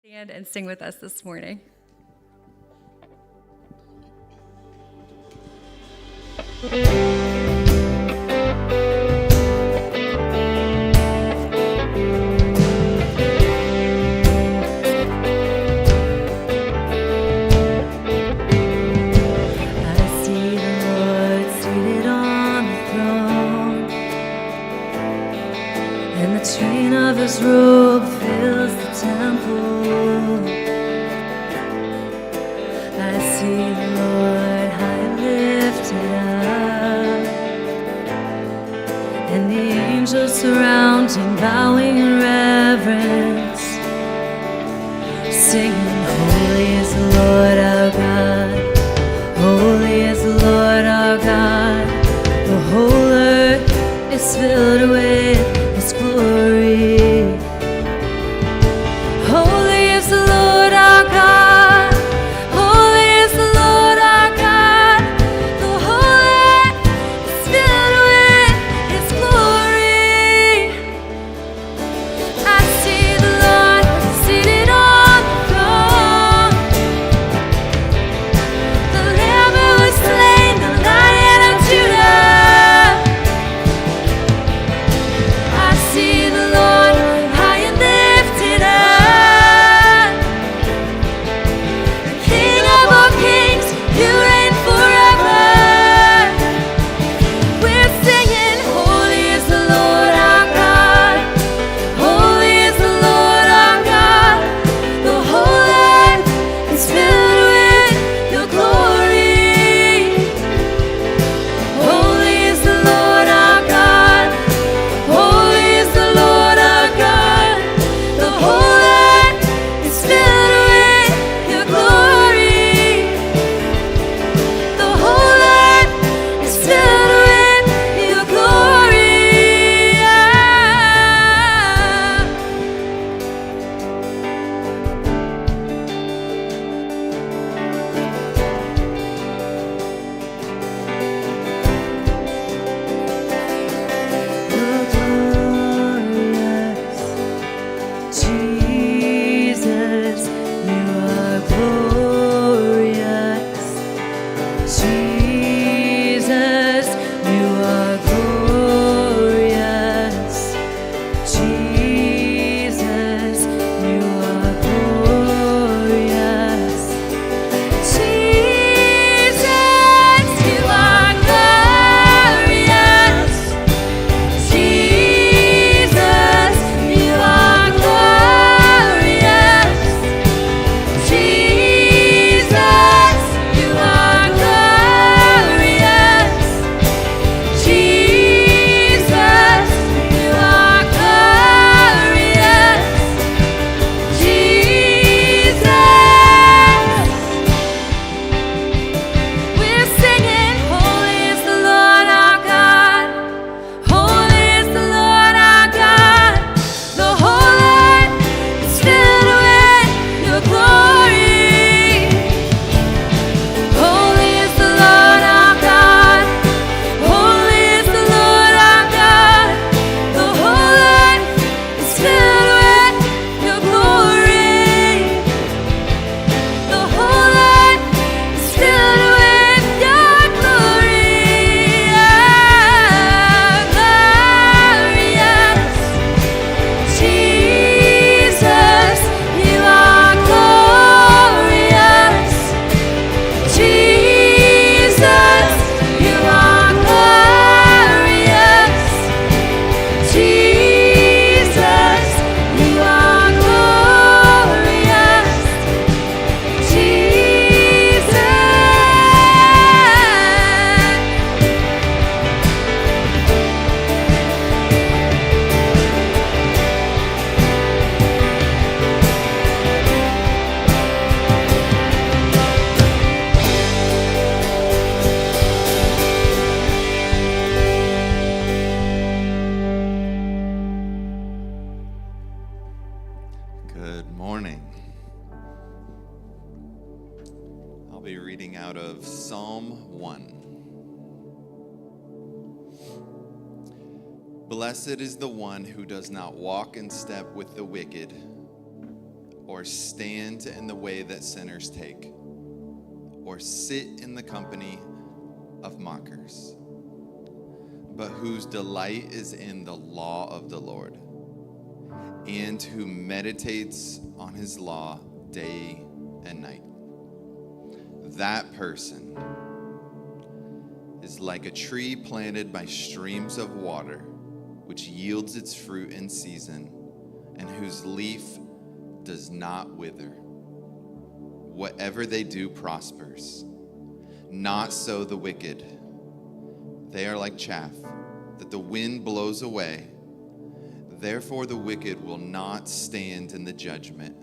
Stand and sing with us this morning. His robe fills the temple. I see the Lord high and lifted up, and the angels surround him, bowing in reverence, singing, "Holy is the Lord our God. Holy is the Lord our God. The whole earth is filled with His glory." Blessed is the one who does not walk in step with the wicked, or or stand in the way that sinners take, or sit in the company of mockers, but whose delight is in the law of the Lord, and who meditates on his law day and night. That person is like a tree planted by streams of water, which yields its fruit in season, and whose leaf does not wither. Whatever they do prospers. Not so the wicked. They are like chaff that the wind blows away. Therefore the wicked will not stand in the judgment,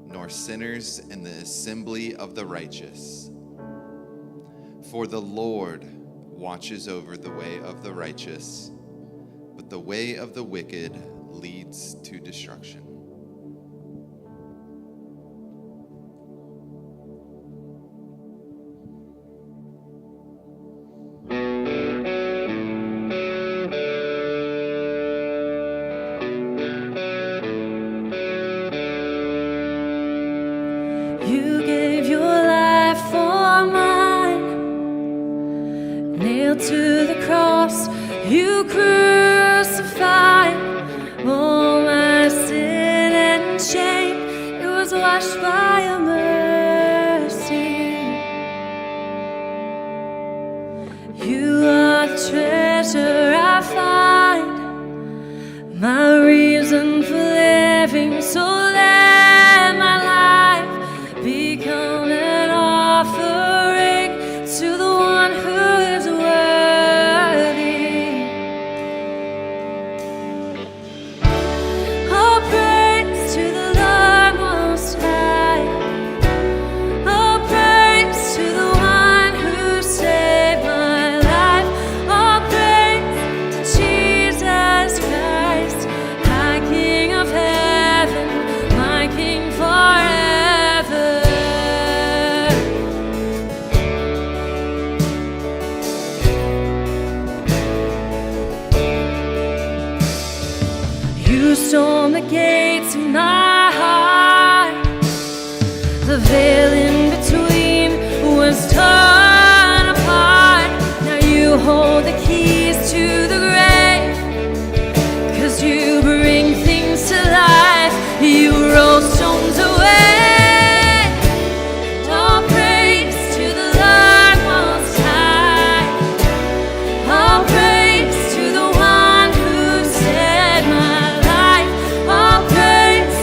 nor sinners in the assembly of the righteous. For the Lord watches over the way of the righteous, but the way of the wicked leads to destruction. You gave your life for mine, nailed to the cross, you crucified. All my sin and shame, it was washed by your mercy. You are the treasure I find, my reason for living, so let my life become an offering to the one who is worthy. All praise to the Lord Most High. All praise to the one who saved my life. All praise to Jesus Christ, High King of heaven, my King forever. You stormed the gates of my heart. The veil in between was torn apart. Now you hold the keys to the grave, 'cause you bring things to life. You roll stones away. All praise to the Lord Most High. All praise to the one who saved my life. All praise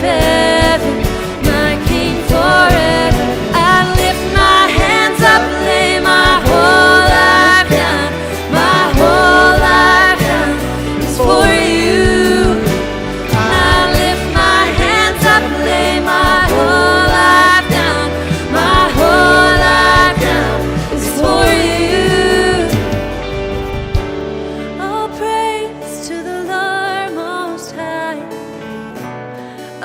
heaven, my King forever. I lift my hands up, lay my whole life down. My whole life down is for you. I lift my hands up, lay my whole life down. My whole life down is for you. All praise to the Lord Most High.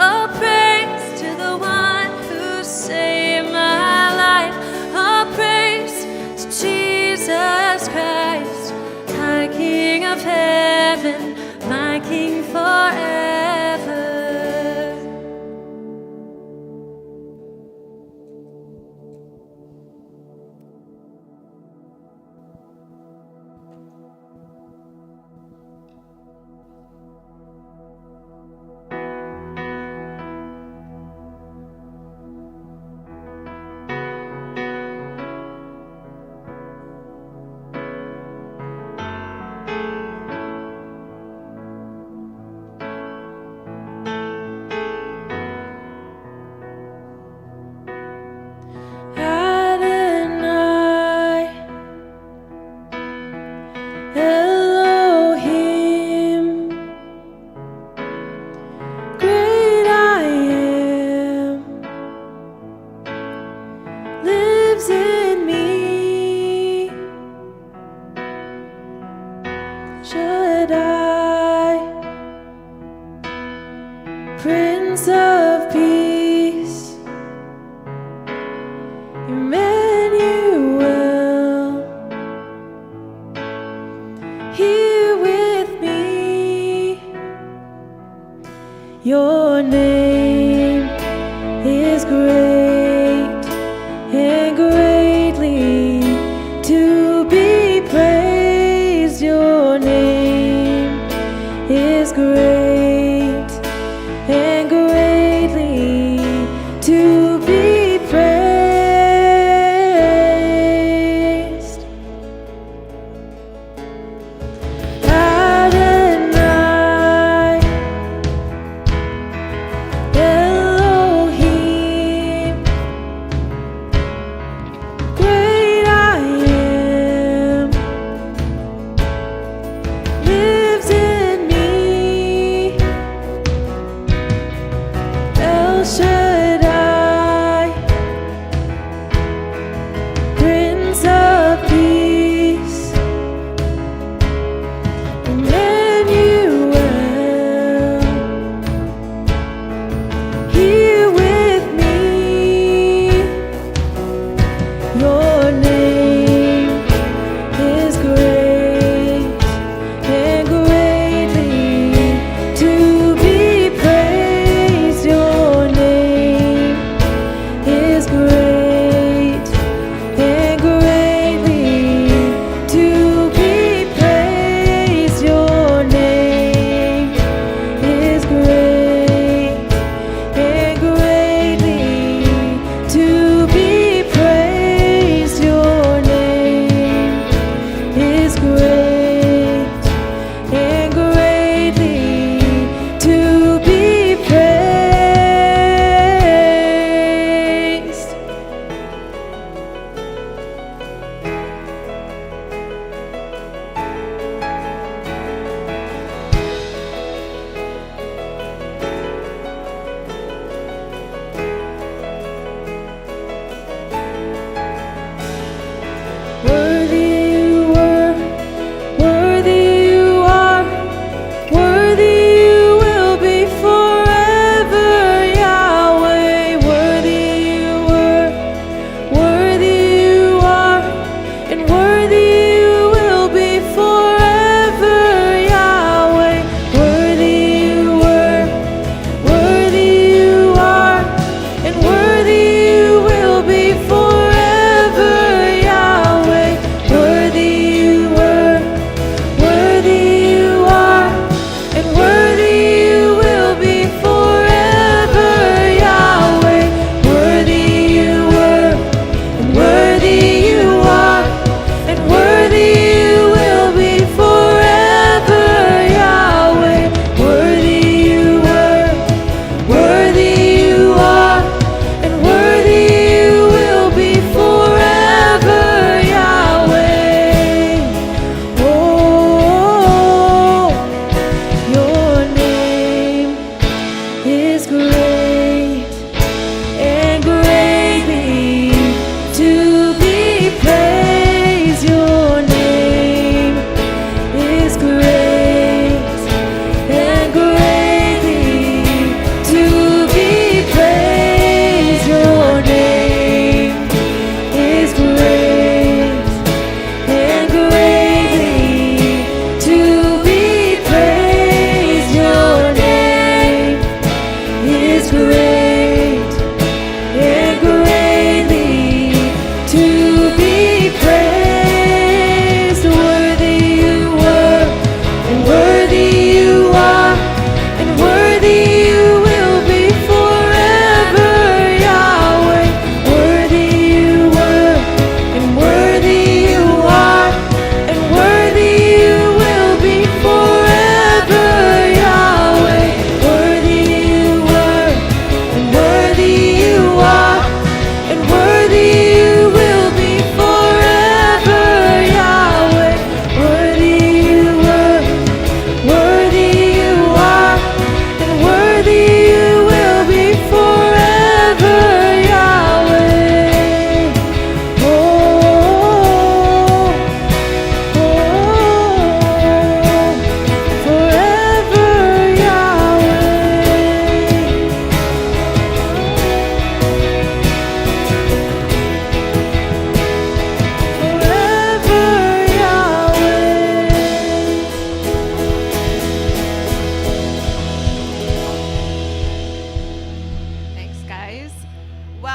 All praise to the one who saved my life. All praise to Jesus Christ, my King of heaven, my King forever. Adonai, Elohim, great I am, lives in me. Shaddai, Prince of Peace, Emmanuel, here with me. Your name is great and greatly to be praised. Your name is great and greatly to be praised. Adonai, Elohim, great I am, lives in me. El Shaddai, Prince of Peace, Emmanuel, here with me. Your name is great and greatly to be praised. Your name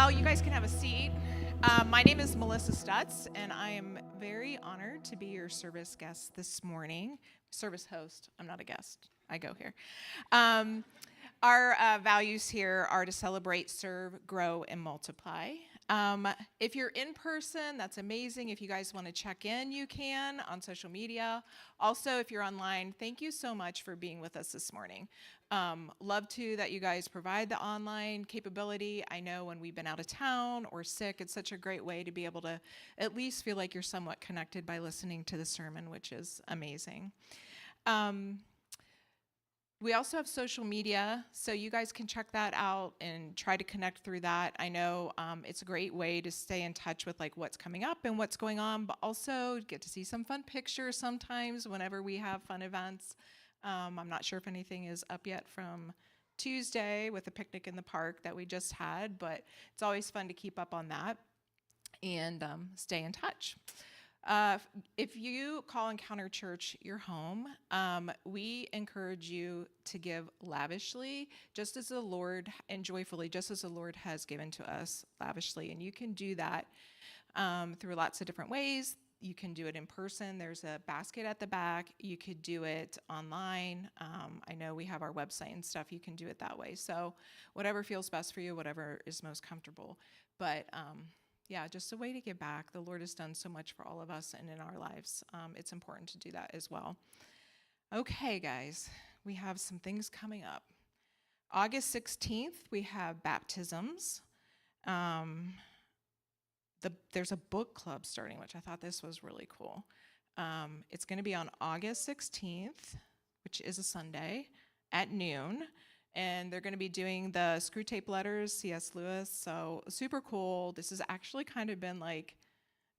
Well, you guys can have a seat. My name is Melissa Stutz, and I am very honored to be your service guest this morning. Service host. I'm not a guest. I go here. Our values here are to celebrate, serve, grow, and multiply. If you're in person, that's amazing. If you guys want to check in, you can on social media. Also, if you're online, thank you so much for being with us this morning. Love to that you guys provide the online capability. I know when we've been out of town or sick, it's such a great way to be able to at least feel like you're somewhat connected by listening to the sermon, which is amazing. We also have social media, so you guys can check that out and try to connect through that. I know it's a great way to stay in touch with like what's coming up and what's going on, but also get to see some fun pictures sometimes whenever we have fun events. I'm not sure if anything is up yet from Tuesday with the picnic in the park that we just had, but it's always fun to keep up on that and stay in touch. If you call Encounter Church your home, we encourage you to give lavishly, just as the Lord, and joyfully, just as the Lord has given to us lavishly. And you can do that through lots of different ways. You can do it in person. There's a basket at the back. You could do it online. I know we have our website and stuff. You can do it that way. So whatever feels best for you, whatever is most comfortable. But yeah, just a way to give back. The Lord has done so much for all of us and in our lives. It's important to do that as well. Okay, guys, we have some things coming up. August 16th, we have baptisms. There's a book club starting, which I thought this was really cool. It's going to be on August 16th, which is a Sunday, at noon. And they're going to be doing the Screw Tape Letters, C.S. Lewis. So super cool. This has actually kind of been like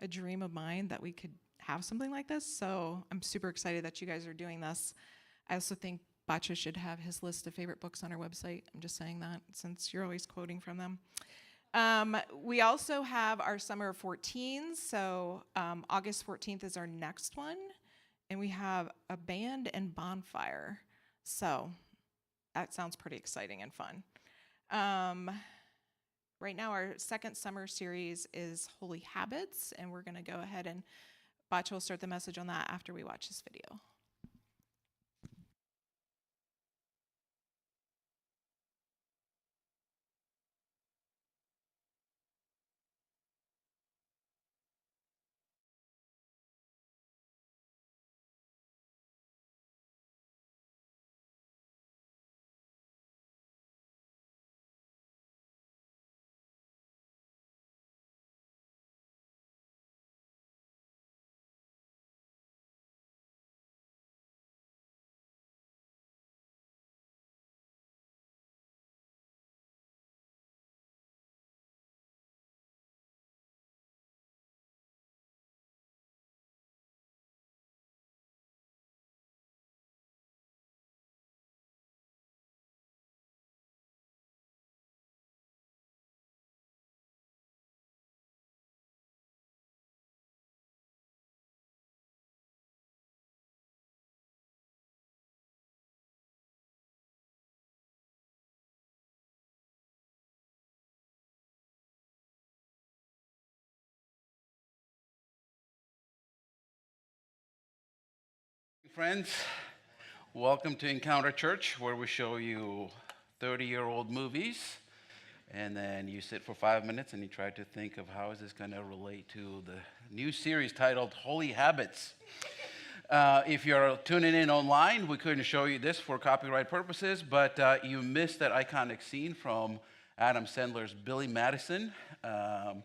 a dream of mine that we could have something like this. So I'm super excited that you guys are doing this. I also think Bacho should have his list of favorite books on our website. I'm just saying that since you're always quoting from them. We also have our Summer of 14s. So August 14th is our next one. And we have a band and bonfire. So that sounds pretty exciting and fun. Right now, our second summer series is Holy Habits, and we're going to go ahead and Bacho will start the message on that after we watch this video. Friends, welcome to Encounter Church, where we show you 30-year-old movies, and then you sit for 5 minutes and you try to think of how is this going to relate to the new series titled Holy Habits. If you're tuning in online, we couldn't show you this for copyright purposes, but you missed that iconic scene from Adam Sandler's Billy Madison. And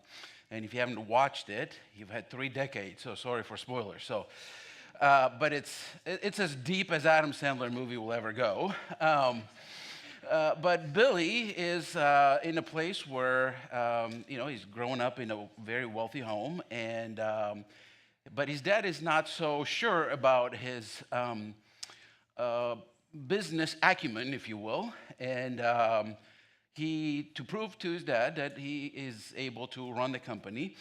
if you haven't watched it, you've had 3 decades, so sorry for spoilers. But it's as deep as Adam Sandler movie will ever go. But Billy is in a place where he's grown up in a very wealthy home, and but his dad is not so sure about his business acumen, if you will, and to prove to his dad that he is able to run the company,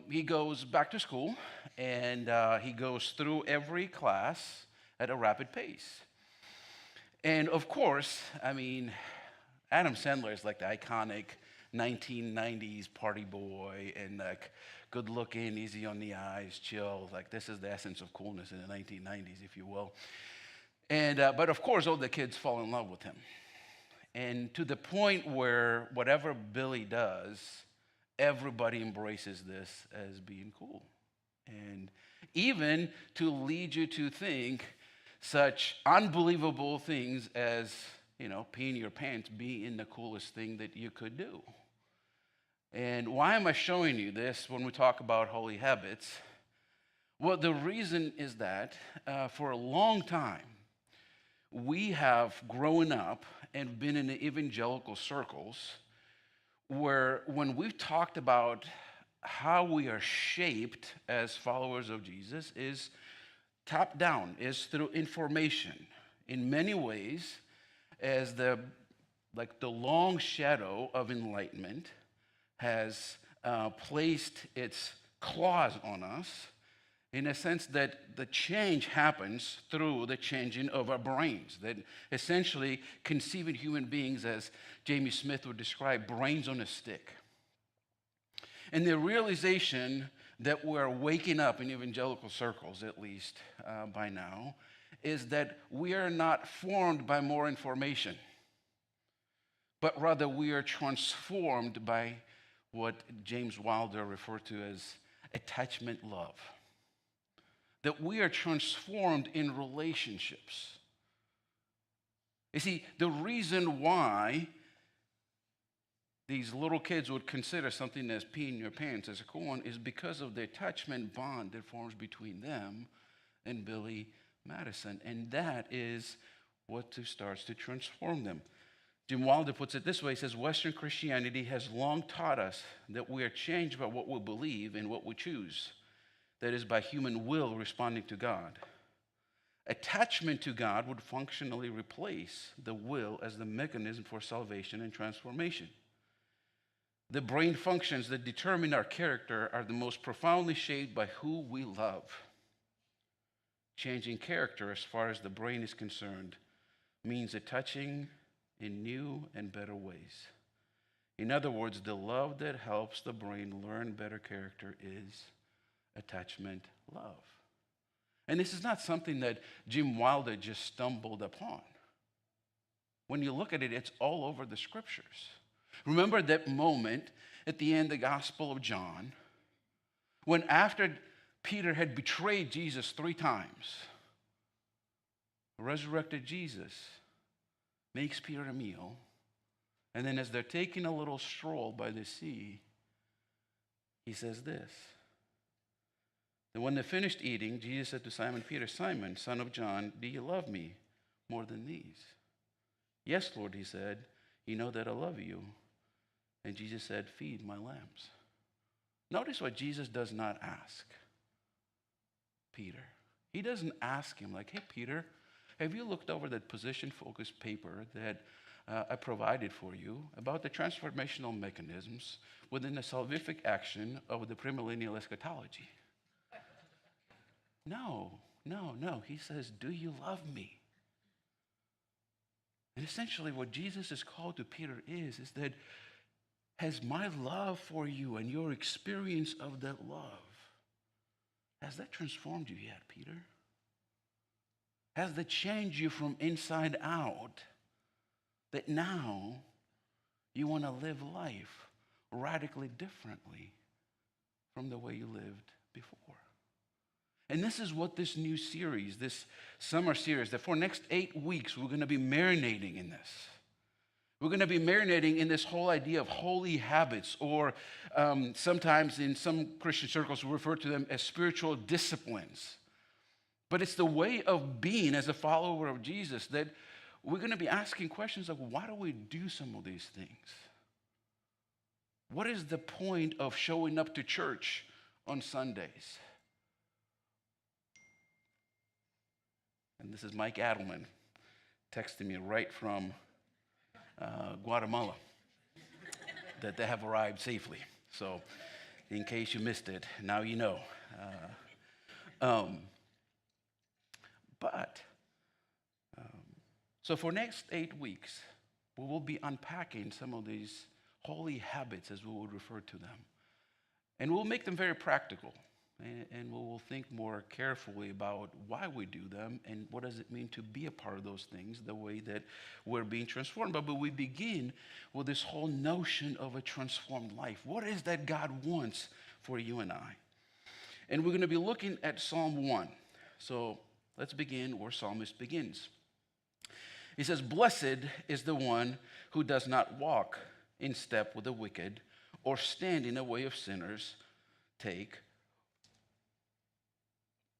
he goes back to school. And he goes through every class at a rapid pace. And of course, I mean, Adam Sandler is like the iconic 1990s party boy and like good looking, easy on the eyes, chill. Like this is the essence of coolness in the 1990s, if you will. And but of course, all the kids fall in love with him. And to the point where whatever Billy does, everybody embraces this as being cool. And even to lead you to think such unbelievable things as, peeing your pants being the coolest thing that you could do. And why am I showing you this when we talk about holy habits? Well, the reason is that for a long time, we have grown up and been in the evangelical circles where when we've talked about how we are shaped as followers of Jesus is top down, is through information. In many ways, as the long shadow of enlightenment has placed its claws on us, in a sense that the change happens through the changing of our brains, that essentially conceiving human beings, as Jamie Smith would describe, brains on a stick. And the realization that we're waking up in evangelical circles, at least by now, is that we are not formed by more information, but rather we are transformed by what James Wilder referred to as attachment love. That we are transformed in relationships. You see, the reason why these little kids would consider something as peeing your pants as a cool one is because of the attachment bond that forms between them and Billy Madison. And that is what starts to transform them. Jim Wilder puts it this way. He says, Western Christianity has long taught us that we are changed by what we believe and what we choose. That is, by human will responding to God. Attachment to God would functionally replace the will as the mechanism for salvation and transformation. The brain functions that determine our character are the most profoundly shaped by who we love. Changing character, as far as the brain is concerned, means attaching in new and better ways. In other words, the love that helps the brain learn better character is attachment love. And this is not something that Jim Wilder just stumbled upon. When you look at it, it's all over the scriptures. Remember that moment at the end of the Gospel of John, when after Peter had betrayed Jesus 3 times, resurrected Jesus makes Peter a meal, and then as they're taking a little stroll by the sea, he says this. And when they finished eating, Jesus said to Simon Peter, Simon, son of John, do you love me more than these? Yes, Lord, he said, you know that I love you. And Jesus said, feed my lambs. Notice what Jesus does not ask Peter. He doesn't ask him like, hey, Peter, have you looked over that position-focused paper that I provided for you about the transformational mechanisms within the salvific action of the premillennial eschatology? No. He says, do you love me? And essentially what Jesus is called to Peter is that has my love for you and your experience of that love, has that transformed you yet, Peter? Has that changed you from inside out that now you want to live life radically differently from the way you lived before? And this is what this new series, this summer series, that for next 8 weeks, we're going to be marinating in this. We're going to be marinating in this whole idea of holy habits, or sometimes in some Christian circles, we refer to them as spiritual disciplines. But it's the way of being as a follower of Jesus that we're going to be asking questions like, why do we do some of these things? What is the point of showing up to church on Sundays? And this is Mike Adelman texting me right from Guatemala that they have arrived safely. So in case you missed it, now you know. So for next 8 weeks, we will be unpacking some of these holy habits, as we would refer to them. And we'll make them very practical. And we will think more carefully about why we do them and what does it mean to be a part of those things, the way that we're being transformed. But we begin with this whole notion of a transformed life. What is that God wants for you and I? And we're going to be looking at Psalm 1. So let's begin where Psalmist begins. He says, "Blessed is the one who does not walk in step with the wicked or stand in the way of sinners,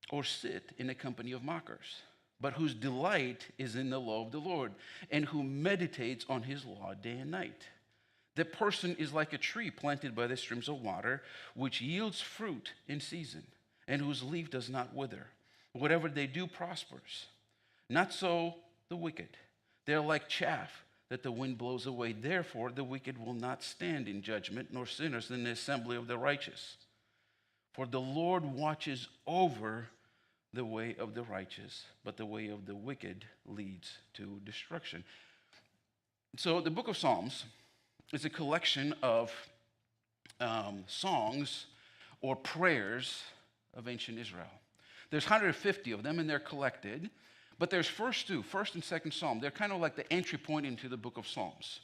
or sit in the company of mockers, but whose delight is in the law of the Lord, and who meditates on his law day and night. That person is like a tree planted by the streams of water, which yields fruit in season, and whose leaf does not wither. Whatever they do prospers. Not so the wicked. They are like chaff that the wind blows away. Therefore, the wicked will not stand in judgment, nor sinners in the assembly of the righteous. For the Lord watches over the way of the righteous, but the way of the wicked leads to destruction." So the book of Psalms is a collection of songs or prayers of ancient Israel. There's 150 of them, and they're collected. But there's first and second Psalm. They're kind of like the entry point into the book of Psalms.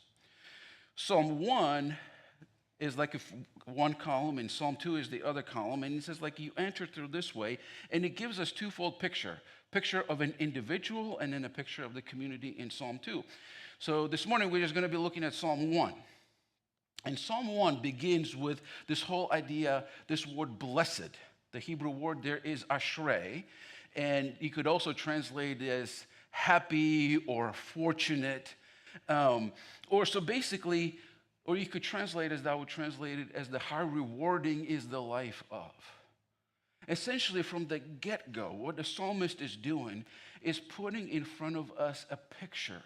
Psalm 1 is like one column, and Psalm 2 is the other column. And it says, like, you enter through this way, and it gives us twofold picture of an individual and then a picture of the community in Psalm 2. So this morning, we're just going to be looking at Psalm 1. And Psalm 1 begins with this whole idea, this word blessed. The Hebrew word there is ashrei, and you could also translate it as happy or fortunate. Or you could translate as I would translate it as the how rewarding is the life of. Essentially, from the get-go, what the psalmist is doing is putting in front of us a picture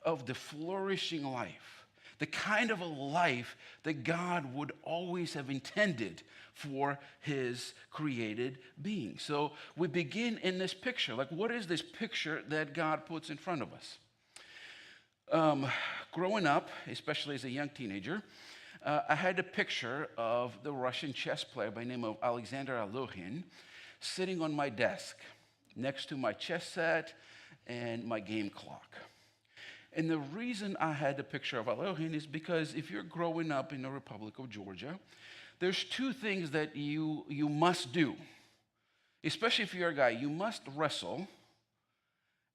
of the flourishing life, the kind of a life that God would always have intended for his created being. So we begin in this picture. Like, what is this picture that God puts in front of us? Growing up, especially as a young teenager, I had a picture of the Russian chess player by the name of Alexander Alokhin sitting on my desk next to my chess set and my game clock. And the reason I had the picture of Alokhin is because if you're growing up in the Republic of Georgia, there's two things that you must do, especially if you're a guy. You must wrestle,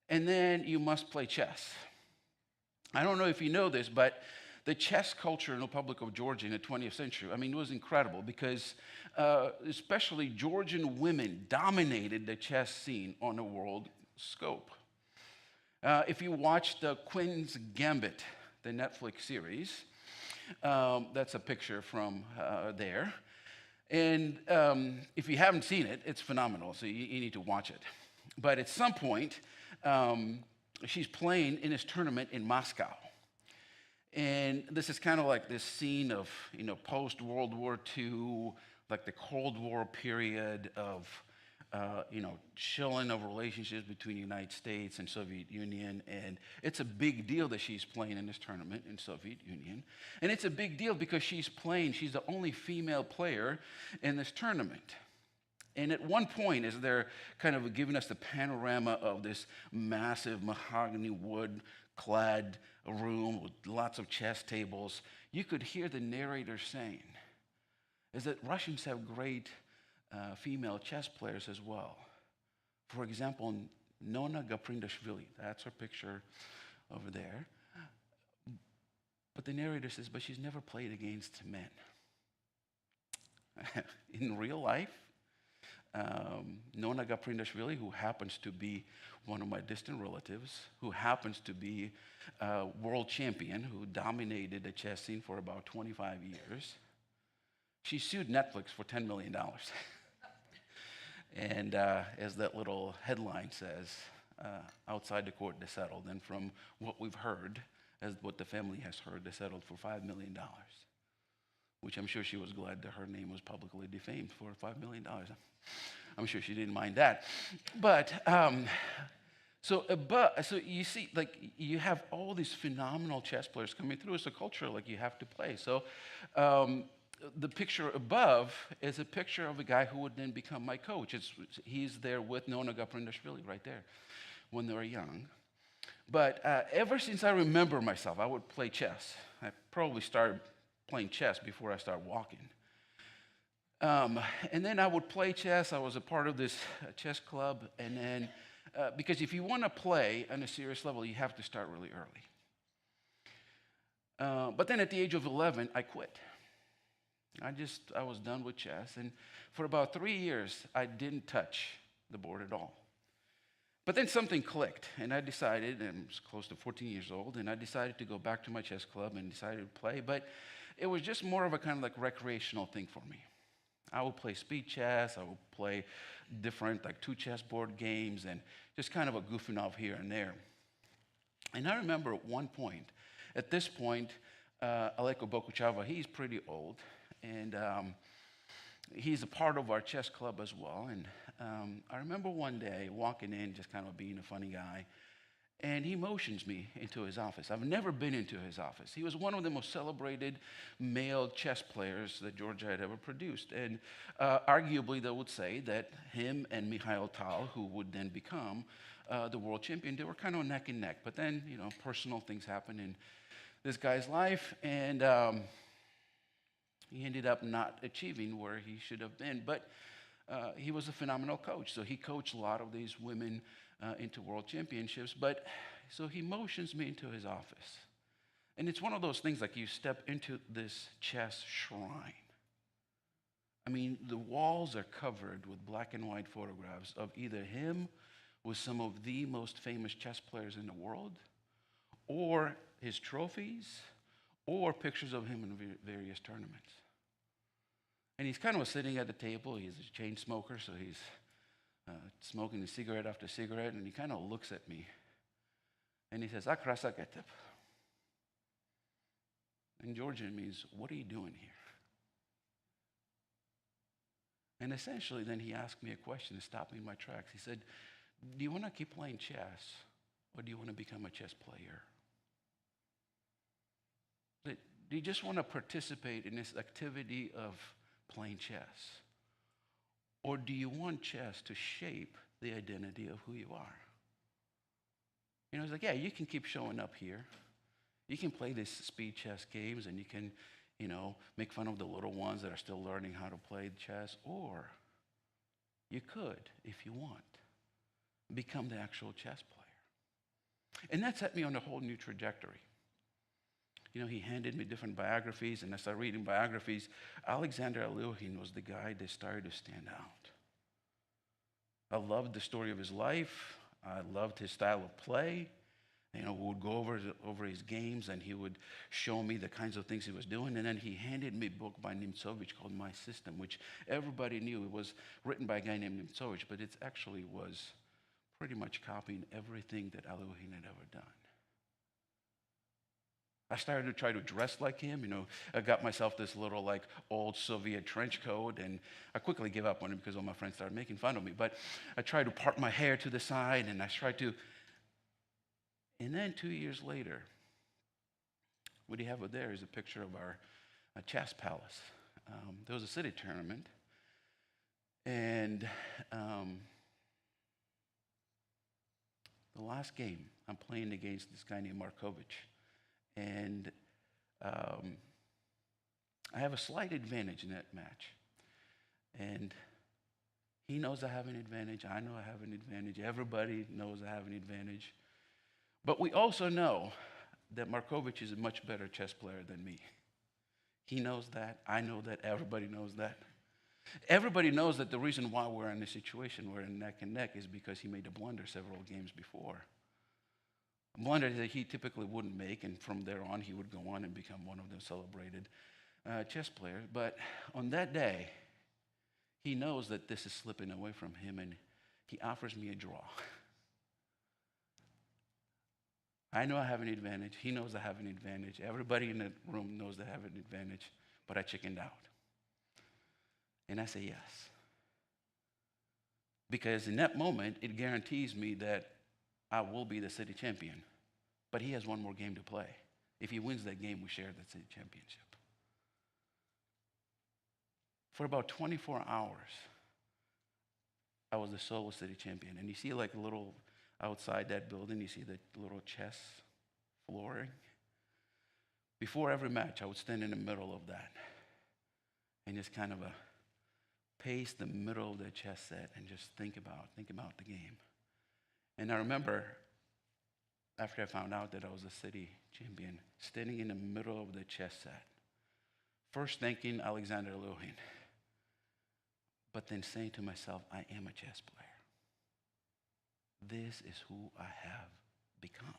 and then you must play chess. I don't know if you know this, but the chess culture in the Republic of Georgia in the 20th century, I mean, it was incredible because especially Georgian women dominated the chess scene on a world scope. If you watch the Queen's Gambit, the Netflix series, that's a picture from there. And if you haven't seen it, it's phenomenal, so you need to watch it. But at some point, she's playing in this tournament in Moscow. And this is kind of like this scene of, post-World War II, like the Cold War period of, chilling of relationships between the United States and Soviet Union. And it's a big deal that she's playing in this tournament in Soviet Union. And it's a big deal because she's the only female player in this tournament. And at one point, as they're kind of giving us the panorama of this massive mahogany wood-clad room with lots of chess tables, you could hear the narrator saying, is that Russians have great female chess players as well. For example, Nona Gaprindashvili, that's her picture over there. But the narrator says, but she's never played against men. In real life, Nona Gaprindashvili, who happens to be one of my distant relatives, who happens to be a world champion, who dominated the chess scene for about 25 years, she sued Netflix for $10 million. And as that little headline says, outside the court they settled. And from what we've heard, as what the family has heard, they settled for $5 million, which I'm sure she was glad that her name was publicly defamed for $5 million. I'm sure she didn't mind that. But So you see, like you have all these phenomenal chess players coming through. It's a culture like you have to play. So the picture above is a picture of a guy who would then become my coach. He's there with Nona Gaprindashvili right there when they were young. But ever since I remember myself, I would play chess. I probably started playing chess before I started walking. And then I would play chess. I was a part of this chess club. And then, because if you want to play on a serious level, you have to start really early. But then at the age of 11, I quit. I was done with chess. And for about 3 years, I didn't touch the board at all. But then something clicked, and I decided, and I was close to 14 years old, and I decided to go back to my chess club and decided to play. But it was just more of a kind of like recreational thing for me. I would play speed chess, I would play different like 2 chessboard games, and just kind of a goofing off here and there. And I remember at one point, at this point, Aleko Bokuchava, he's pretty old, and he's a part of our chess club as well. And I remember one day walking in, just kind of being a funny guy, and he motions me into his office. I've never been into his office. He was one of the most celebrated male chess players that Georgia had ever produced. And arguably, they would say that him and Mikhail Tal, who would then become the world champion, they were kind of neck and neck. But then, personal things happened in this guy's life, and he ended up not achieving where he should have been. But he was a phenomenal coach. So he coached a lot of these women into world championships. But so he motions me into his office. And it's one of those things like you step into this chess shrine. I mean, the walls are covered with black and white photographs of either him with some of the most famous chess players in the world, or his trophies, or pictures of him in various tournaments. And he's kind of sitting at the table. He's a chain smoker, so he's smoking a cigarette after cigarette, and he kind of looks at me. And he says, "Akrasa ketep." In Georgian means, "What are you doing here?" And essentially, then he asked me a question to stop me in my tracks. He said, "Do you want to keep playing chess, or do you want to become a chess player? Do you just want to participate in this activity of playing chess? Or do you want chess to shape the identity of who you are?" He's like, "Yeah, you can keep showing up here. You can play these speed chess games, and you can, make fun of the little ones that are still learning how to play chess. Or you could, if you want, become the actual chess player." And that set me on a whole new trajectory. He handed me different biographies, and I started reading biographies. Alexander Alekhin was the guy that started to stand out. I loved the story of his life. I loved his style of play. We would go over his games, and he would show me the kinds of things he was doing. And then he handed me a book by Nimtsovich called My System, which everybody knew. It was written by a guy named Nimtsovich, but it actually was pretty much copying everything that Alekhin had ever done. I started to try to dress like him. I got myself this little old Soviet trench coat, and I quickly gave up on it because all my friends started making fun of me. But I tried to part my hair to the side, and I tried to. And then 2 years later, what you have over there is a picture of our chess palace. There was a city tournament, and the last game, I'm playing against this guy named Markovich. And I have a slight advantage in that match. And he knows I have an advantage. I know I have an advantage. Everybody knows I have an advantage. But we also know that Markovich is a much better chess player than me. He knows that. I know that. Everybody knows that. Everybody knows that the reason why we're in this situation, we're in neck and neck, is because he made a blunder several games before. A blunder that he typically wouldn't make, and from there on, he would go on and become one of the celebrated chess players. But on that day, he knows that this is slipping away from him, and he offers me a draw. I know I have an advantage. He knows I have an advantage. Everybody in the room knows they have an advantage, but I chickened out. And I say yes. Because in that moment, it guarantees me that I will be the city champion. But he has one more game to play. If he wins that game, we share the city championship. For about 24 hours, I was the solo city champion. And you see like a little outside that building, you see the little chess flooring. Before every match, I would stand in the middle of that and just kind of pace the middle of the chess set and just think about the game. And I remember after I found out that I was a city champion, standing in the middle of the chess set, first thanking Alexander Luhin, but then saying to myself, I am a chess player. This is who I have become.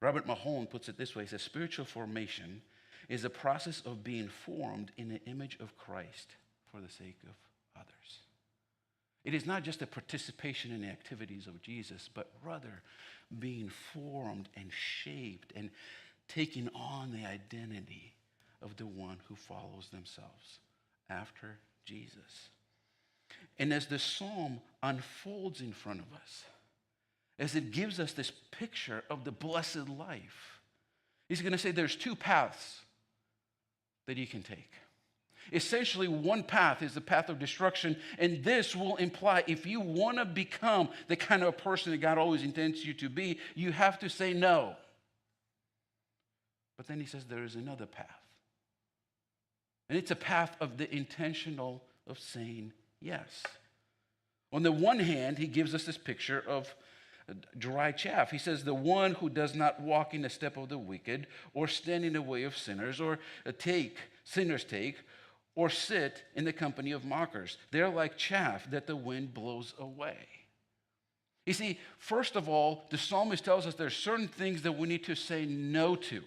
Robert Mahone puts it this way. He says, spiritual formation is a process of being formed in the image of Christ for the sake of others. It is not just a participation in the activities of Jesus, but rather being formed and shaped and taking on the identity of the one who follows themselves after Jesus. And as the psalm unfolds in front of us, as it gives us this picture of the blessed life, he's going to say there's two paths that you can take. Essentially, one path is the path of destruction, and this will imply if you want to become the kind of person that God always intends you to be, you have to say no. But then he says there is another path. And it's a path of the intentional of saying yes. On the one hand, he gives us this picture of dry chaff. He says, the one who does not walk in the step of the wicked, or stand in the way of sinners, or sinners take, or sit in the company of mockers. They're like chaff that the wind blows away. You see, first of all, the psalmist tells us there's certain things that we need to say no to.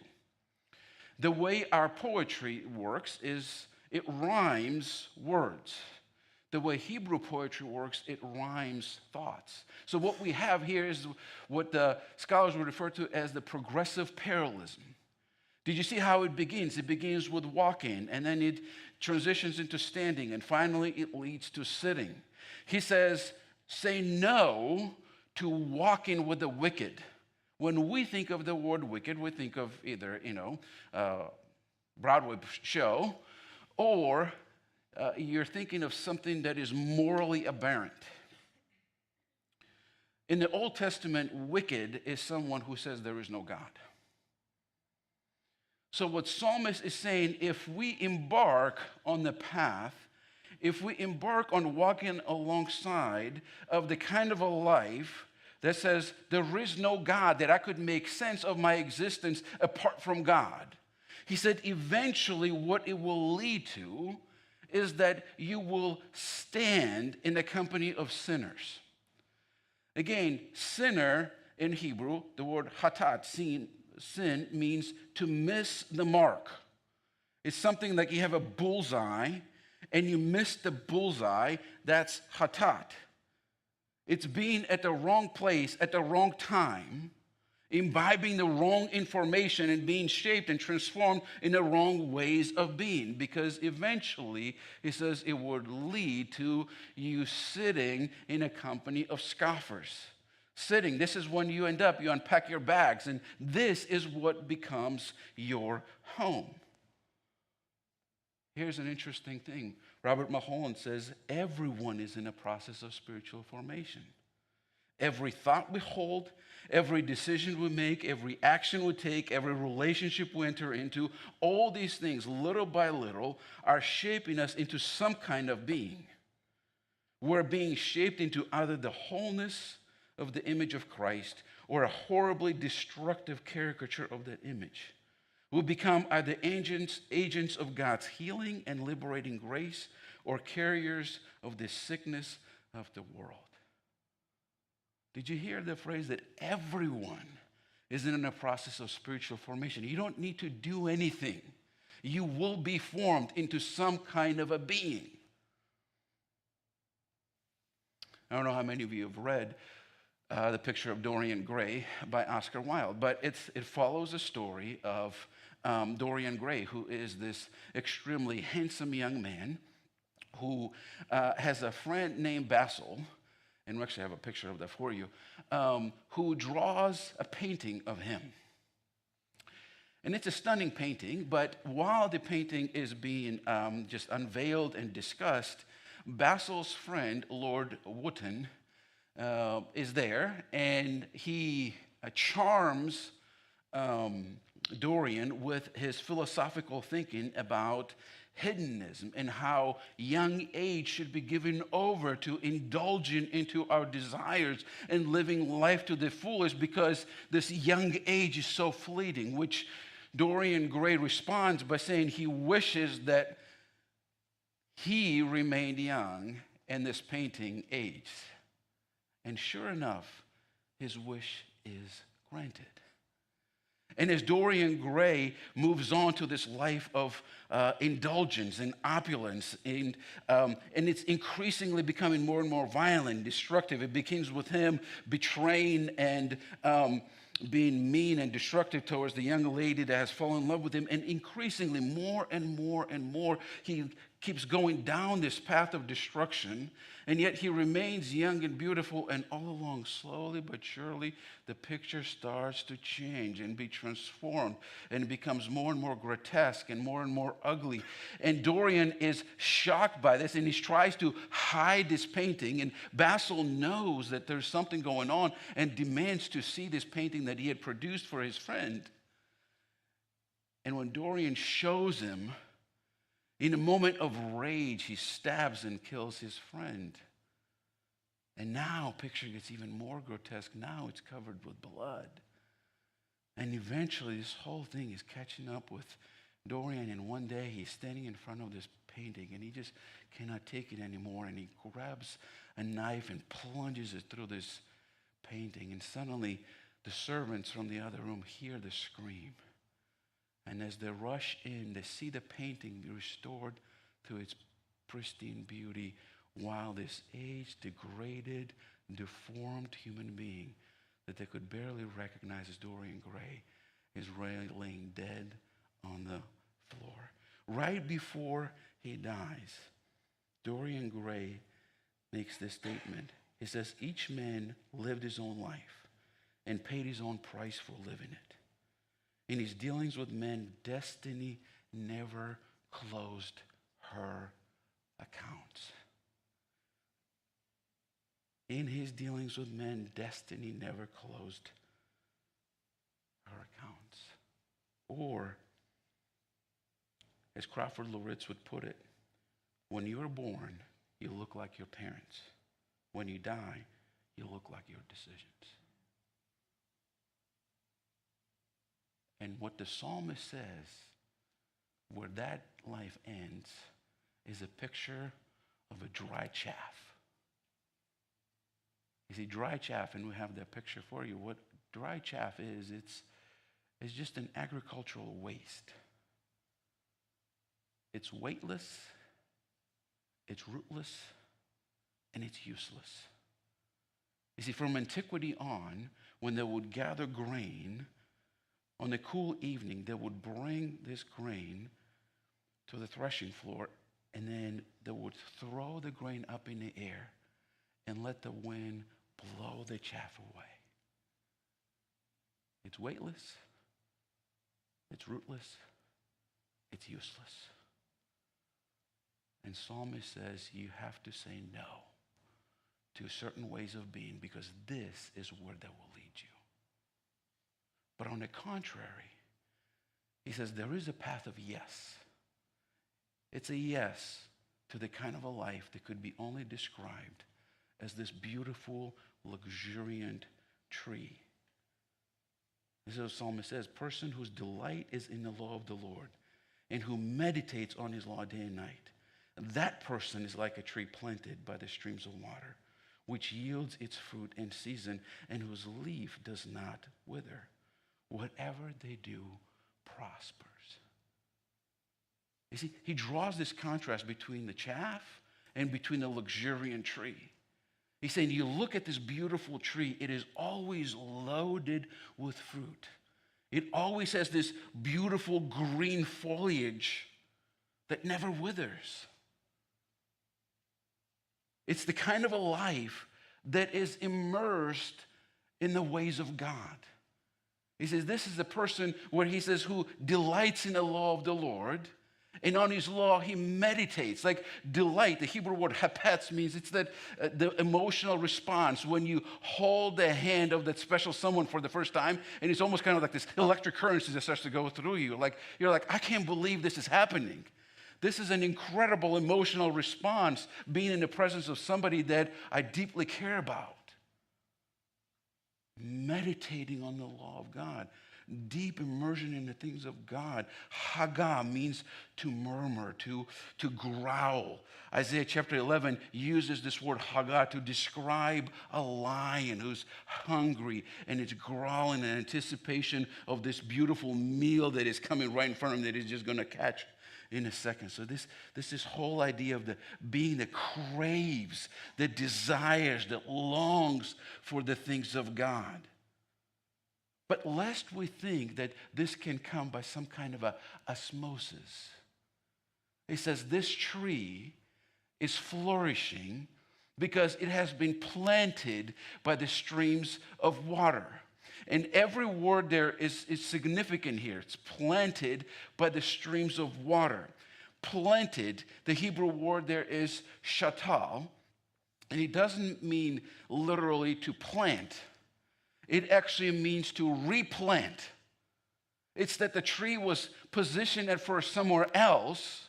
The way our poetry works is it rhymes words. The way Hebrew poetry works, it rhymes thoughts. So what we have here is what the scholars would refer to as the progressive parallelism. Did you see how it begins? It begins with walking, and then it transitions into standing, and finally it leads to sitting. He says, say no to walking with the wicked. When we think of the word wicked, we think of either, Broadway show, or you're thinking of something that is morally aberrant. In the Old Testament, wicked is someone who says there is no God. So what psalmist is saying, if we embark on the path, if we embark on walking alongside of the kind of a life that says there is no God, that I could make sense of my existence apart from God, he said eventually what it will lead to is that you will stand in the company of sinners. Again, sinner in Hebrew, the word hatat, sin means to miss the mark. It's something like you have a bullseye and you miss the bullseye, that's hatat. It's being at the wrong place at the wrong time, imbibing the wrong information and being shaped and transformed in the wrong ways of being. Because eventually, he says, it would lead to you sitting in a company of scoffers. Sitting, this is when you end up, you unpack your bags, and this is what becomes your home. Here's an interesting thing. Robert Mahone says everyone is in a process of spiritual formation. Every thought we hold, every decision we make, every action we take, every relationship we enter into, all these things, little by little, are shaping us into some kind of being. We're being shaped into either the wholeness of the image of Christ or a horribly destructive caricature of that image. We'll become either agents of God's healing and liberating grace or carriers of the sickness of the world. Did you hear the phrase that everyone is in a process of spiritual formation? You don't need to do anything. You will be formed into some kind of a being. I don't know how many of you have read The Picture of Dorian Gray by Oscar Wilde, but it follows a story of Dorian Gray, who is this extremely handsome young man who has a friend named Basil, and we actually have a picture of that for you, who draws a painting of him. And it's a stunning painting, but while the painting is being just unveiled and discussed, Basil's friend, Lord Wootton, is there, and he charms Dorian with his philosophical thinking about hedonism and how young age should be given over to indulging into our desires and living life to the fullest because this young age is so fleeting, which Dorian Gray responds by saying he wishes that he remained young and this painting aged. And sure enough, his wish is granted. And as Dorian Gray moves on to this life of indulgence and opulence, and it's increasingly becoming more and more violent, destructive. It begins with him betraying and being mean and destructive towards the young lady that has fallen in love with him. And increasingly, more and more and more, he keeps going down this path of destruction. And yet he remains young and beautiful. And all along, slowly but surely, the picture starts to change and be transformed. And it becomes more and more grotesque and more ugly. And Dorian is shocked by this. And he tries to hide this painting. And Basil knows that there's something going on and demands to see this painting that he had produced for his friend. And when Dorian shows him, in a moment of rage, he stabs and kills his friend. And now, picture gets even more grotesque. Now it's covered with blood. And eventually, this whole thing is catching up with Dorian. And one day, he's standing in front of this painting, and he just cannot take it anymore. And he grabs a knife and plunges it through this painting. And suddenly, the servants from the other room hear the scream. And as they rush in, they see the painting be restored to its pristine beauty, while this aged, degraded, deformed human being that they could barely recognize as Dorian Gray is laying dead on the floor. Right before he dies, Dorian Gray makes this statement. He says, "Each man lived his own life and paid his own price for living it. In his dealings with men, destiny never closed her accounts." In his dealings with men, destiny never closed her accounts. Or, as Crawford Loritz would put it, when you are born, you look like your parents. When you die, you look like your decisions. And what the psalmist says, where that life ends, is a picture of a dry chaff. You see, dry chaff, and we have that picture for you. What dry chaff is, it's just an agricultural waste. It's weightless, it's rootless, and it's useless. You see, from antiquity on, when they would gather grain, on a cool evening, they would bring this grain to the threshing floor, and then they would throw the grain up in the air and let the wind blow the chaff away. It's weightless, it's rootless, it's useless. And Psalmist says you have to say no to certain ways of being, because this is where they will lead you. But on the contrary, he says there is a path of yes. It's a yes to the kind of a life that could be only described as this beautiful, luxuriant tree. This is what the psalmist says, person whose delight is in the law of the Lord and who meditates on his law day and night. That person is like a tree planted by the streams of water, which yields its fruit in season and whose leaf does not wither. Whatever they do prospers. You see, he draws this contrast between the chaff and between the luxuriant tree. He's saying, you look at this beautiful tree, it is always loaded with fruit. It always has this beautiful green foliage that never withers. It's the kind of a life that is immersed in the ways of God. He says, this is the person where he says, who delights in the law of the Lord, and on his law he meditates. Like delight, the Hebrew word hapetz means it's that the emotional response when you hold the hand of that special someone for the first time, and it's almost kind of like this electric current that starts to go through you. Like you're like, I can't believe this is happening. This is an incredible emotional response, being in the presence of somebody that I deeply care about. Meditating on the law of God. Deep immersion in the things of God. Haggah means to murmur, to growl. Isaiah chapter 11 uses this word haggah to describe a lion who's hungry and it's growling in anticipation of this beautiful meal that is coming right in front of him that he's just going to catch in a second. So this whole idea of the being that craves, that desires, that longs for the things of God. But lest we think that this can come by some kind of a osmosis. He says this tree is flourishing because it has been planted by the streams of water. And every word there is significant here. It's planted by the streams of water. Planted, the Hebrew word there is shatal, and it doesn't mean literally to plant. It actually means to replant. It's that the tree was positioned at first somewhere else,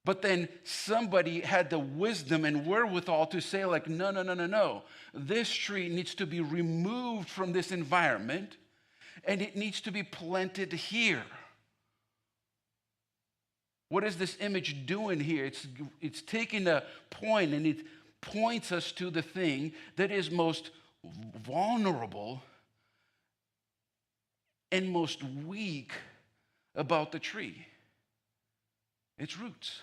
but then somebody had the wisdom and wherewithal to say like, no. This tree needs to be removed from this environment and it needs to be planted here. What is this image doing here? It's taking a point and it points us to the thing that is most vulnerable and most weak about the tree. Its roots.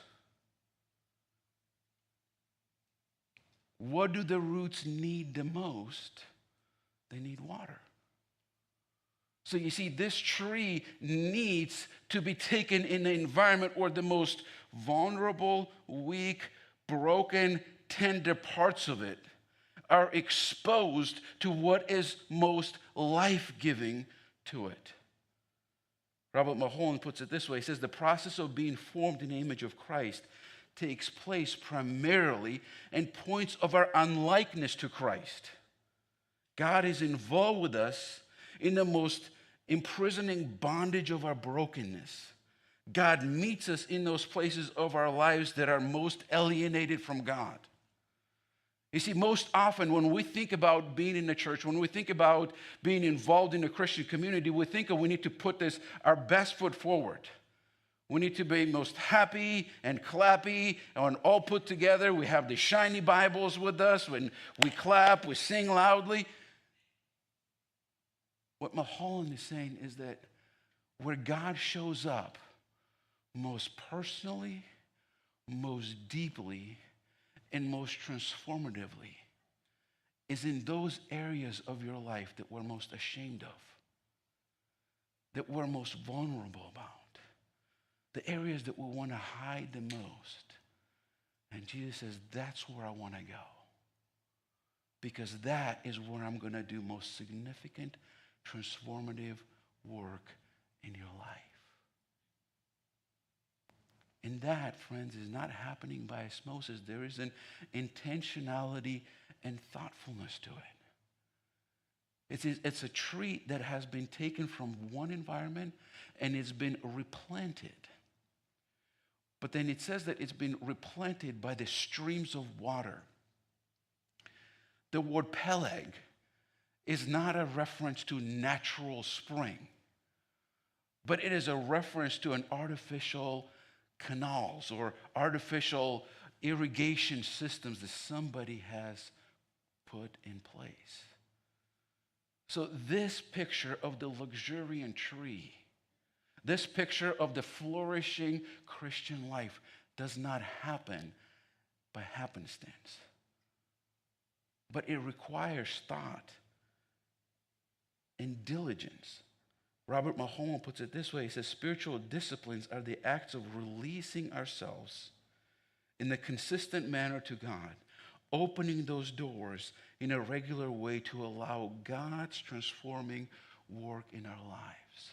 What do the roots need the most? They need water. So you see, this tree needs to be taken in an environment where the most vulnerable, weak, broken, tender parts of it are exposed to what is most life-giving to it. Robert Mulholland puts it this way. He says, the process of being formed in the image of Christ takes place primarily in points of our unlikeness to Christ. God is involved with us in the most imprisoning bondage of our brokenness. God meets us in those places of our lives that are most alienated from God. You see, most often when we think about being in the church, when we think about being involved in a Christian community, we think we need to put our best foot forward. We need to be most happy and clappy and all put together. We have the shiny Bibles with us. When we clap, we sing loudly. What Mulholland is saying is that where God shows up most personally, most deeply, and most transformatively is in those areas of your life that we're most ashamed of, that we're most vulnerable about. The areas that we want to hide the most. And Jesus says, that's where I want to go. Because that is where I'm going to do most significant, transformative work in your life. And that, friends, is not happening by osmosis. There is an intentionality and thoughtfulness to it. It's a tree that has been taken from one environment and it's been replanted. But then it says that it's been replanted by the streams of water. The word peleg is not a reference to natural spring, but it is a reference to an artificial canals or artificial irrigation systems that somebody has put in place. So this picture of the luxuriant tree, this picture of the flourishing Christian life does not happen by happenstance. But it requires thought and diligence. Robert Mulholland puts it this way. He says, spiritual disciplines are the acts of releasing ourselves in a consistent manner to God, opening those doors in a regular way to allow God's transforming work in our lives.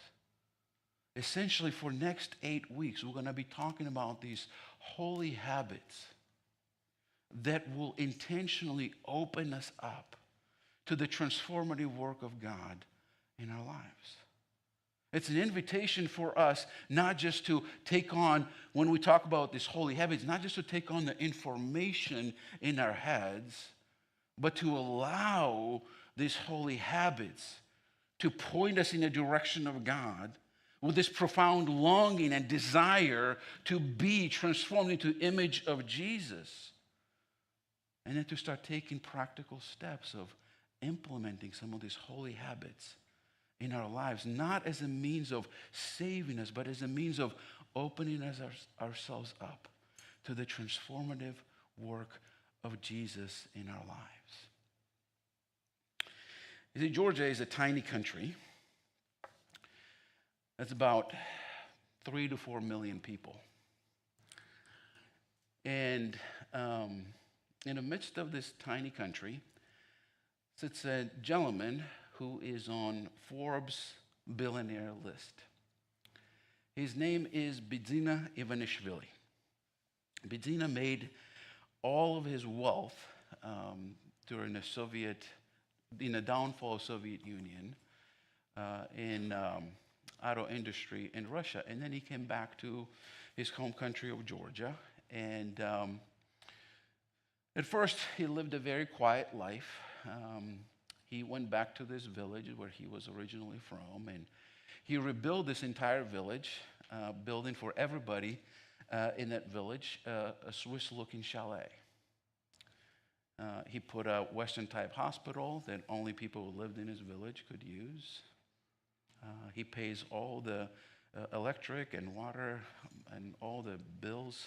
Essentially, for next 8 weeks, we're going to be talking about these holy habits that will intentionally open us up to the transformative work of God in our lives. It's an invitation for us not just to take on, when we talk about these holy habits, not just to take on the information in our heads, but to allow these holy habits to point us in the direction of God with this profound longing and desire to be transformed into the image of Jesus. And then to start taking practical steps of implementing some of these holy habits in our lives, not as a means of saving us, but as a means of opening ourselves up to the transformative work of Jesus in our lives. You see, Georgia is a tiny country. That's about 3 to 4 million people. And in the midst of this tiny country sits a gentleman who is on Forbes' billionaire list. His name is Bidzina Ivanishvili. Bidzina made all of his wealth during the downfall of Soviet Union in auto industry in Russia. And then he came back to his home country of Georgia. And at first, he lived a very quiet life. He went back to this village where he was originally from, and he rebuilt this entire village, building for everybody in that village a Swiss-looking chalet. He put a Western-type hospital that only people who lived in his village could use. He pays all the electric and water and all the bills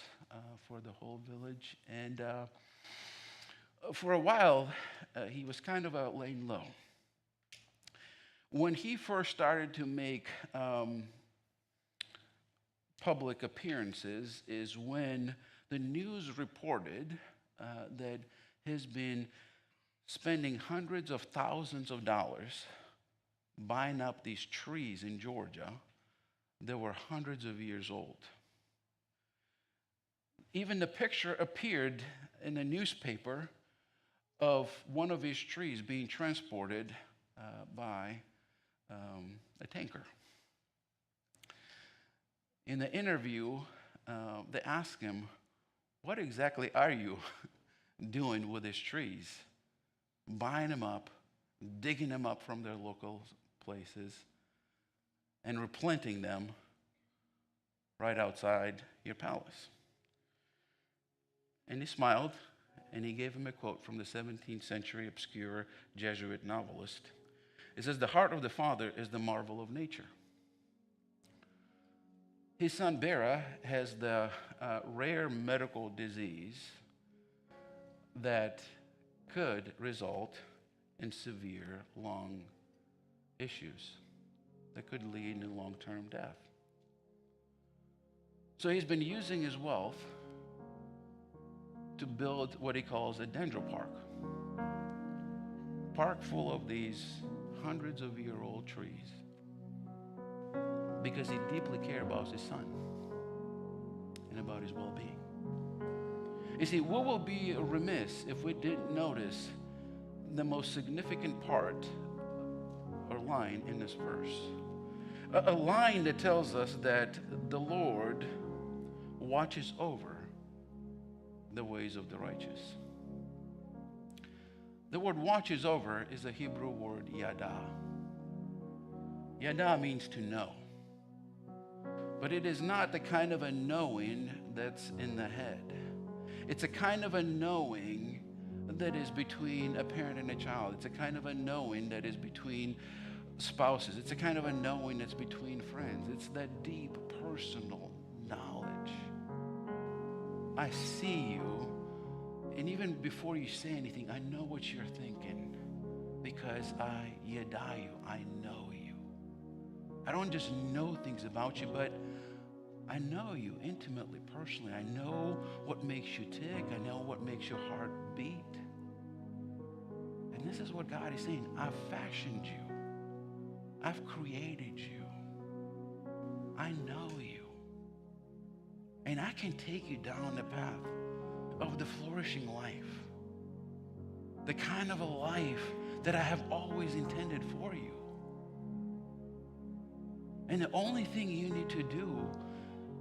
for the whole village. And for a while, he was kind of laying low. When he first started to make public appearances is when the news reported that he's been spending hundreds of thousands of dollars buying up these trees in Georgia that were hundreds of years old. Even the picture appeared in the newspaper of one of his trees being transported by a tanker. In the interview, they asked him, "What exactly are you doing with these trees? Buying them up, digging them up from their local places, and replanting them right outside your palace?" And he smiled, and he gave him a quote from the 17th century obscure Jesuit novelist. It says, "The heart of the Father is the marvel of nature." His son Bera has the rare medical disease that could result in severe lung issues that could lead to long-term death. So he's been using his wealth to build what he calls a dendropark. Park full of these hundreds of year-old trees because he deeply cared about his son and about his well-being. You see, we will be remiss if we didn't notice the most significant part or line in this verse. A line that tells us that the Lord watches over the ways of the righteous. The word watches over is the Hebrew word yada. Yada means to know. But it is not the kind of a knowing that's in the head. It's a kind of a knowing that is between a parent and a child. It's a kind of a knowing that is between spouses. It's a kind of a knowing that's between friends. It's that deep personal knowledge. I see you, and even before you say anything, I know what you're thinking because I yada you. I know you. I don't just know things about you, but I know you intimately, personally. I know what makes you tick. I know what makes your heart beat. this is what God is saying. I've fashioned you. I've created you. I know you. And I can take you down the path of the flourishing life. The kind of a life that I have always intended for you. And the only thing you need to do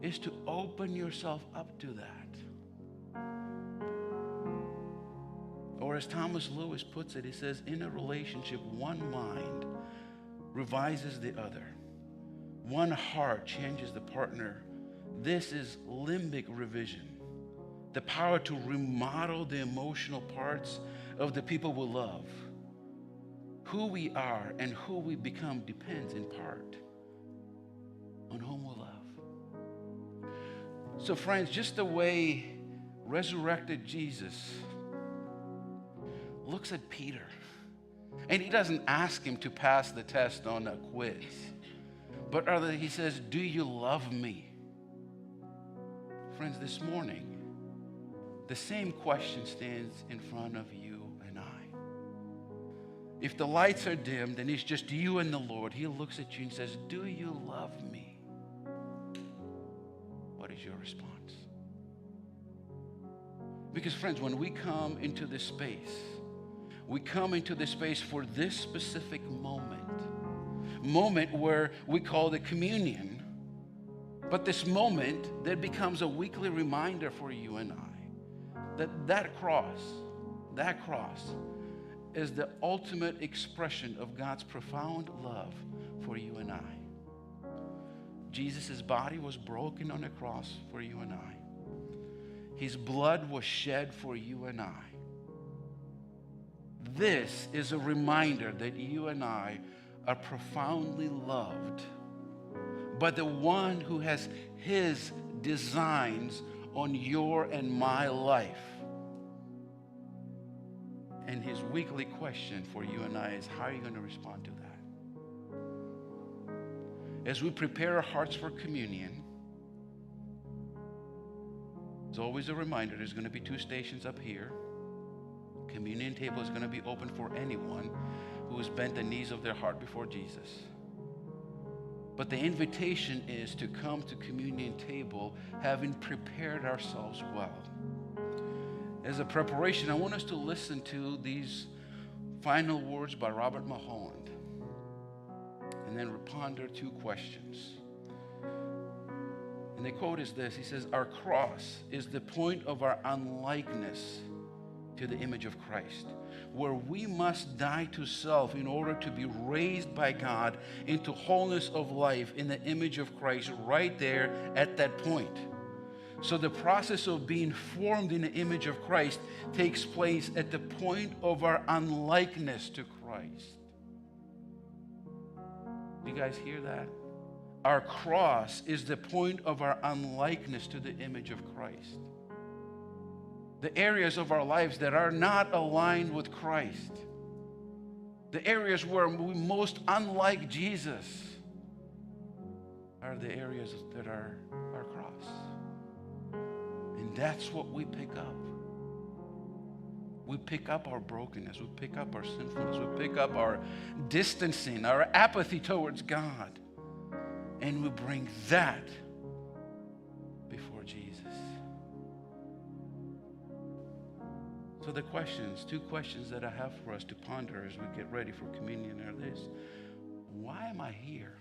is to open yourself up to that. Or as Thomas Lewis puts it, he says, in a relationship, one mind revises the other. One heart changes the partner. This is limbic revision. The power to remodel the emotional parts of the people we love. Who we are and who we become depends in part on whom we love. So friends, just the way resurrected Jesus looks at Peter, and he doesn't ask him to pass the test on a quiz, but rather he says, do you love me? Friends, this morning, the same question stands in front of you and I. If the lights are dimmed and it's just you and the Lord, he looks at you and says, do you love me? What is your response? Because friends, when we come into this space, we come into this space for this specific moment where we call it communion, but this moment that becomes a weekly reminder for you and I that cross is the ultimate expression of God's profound love for you and I. Jesus' body was broken on the cross for you and I. His blood was shed for you and I. This is a reminder that you and I are profoundly loved by the one who has his designs on your and my life. And his weekly question for you and I is, how are you going to respond to that? As we prepare our hearts for communion, it's always a reminder, there's going to be 2 stations up here. Communion table is going to be open for anyone who has bent the knees of their heart before Jesus. But the invitation is to come to communion table having prepared ourselves well. As a preparation, I want us to listen to these final words by Robert Mulholland and then ponder 2 questions. And the quote is this. He says, our cross is the point of our unlikeness to the image of Christ, where we must die to self in order to be raised by God into wholeness of life in the image of Christ right there at that point. So the process of being formed in the image of Christ takes place at the point of our unlikeness to Christ. Do you guys hear that? Our cross is the point of our unlikeness to the image of Christ. The areas of our lives that are not aligned with Christ, the areas where we most unlike Jesus, are the areas that are our cross. And that's what we pick up. We pick up our brokenness, we pick up our sinfulness, we pick up our distancing, our apathy towards God, and we bring that before Jesus. So the questions, 2 questions that I have for us to ponder as we get ready for communion are this. Why am I here?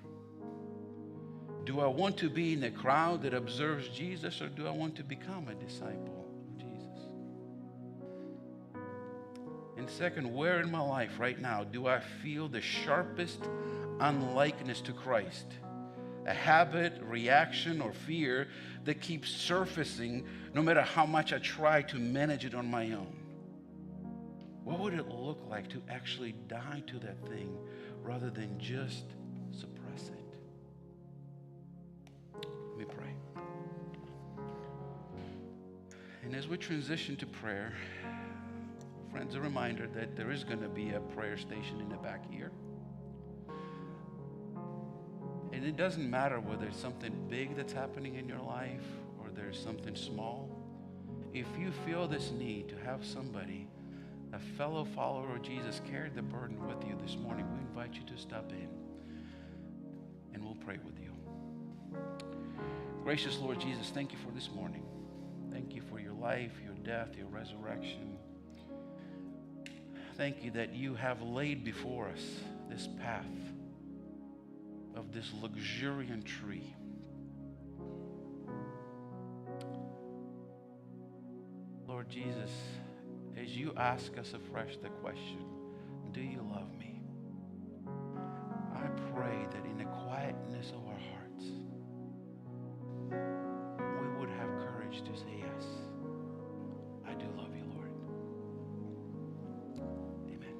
Do I want to be in the crowd that observes Jesus, or do I want to become a disciple of Jesus? And second, where in my life right now do I feel the sharpest unlikeness to Christ? A habit, reaction, or fear that keeps surfacing no matter how much I try to manage it on my own. What would it look like to actually die to that thing rather than just suppress it? Let me pray. And as we transition to prayer, friends, a reminder that there is going to be a prayer station in the back here. And it doesn't matter whether it's something big that's happening in your life or there's something small. If you feel this need to have somebody a fellow follower of Jesus, carried the burden with you this morning, we invite you to step in and we'll pray with you. Gracious Lord Jesus, thank you for this morning. Thank you for your life, your death, your resurrection. Thank you that you have laid before us this path of this luxuriant tree. Lord Jesus, as you ask us afresh the question, do you love me? I pray that in the quietness of our hearts, we would have courage to say yes. I do love you, Lord. Amen.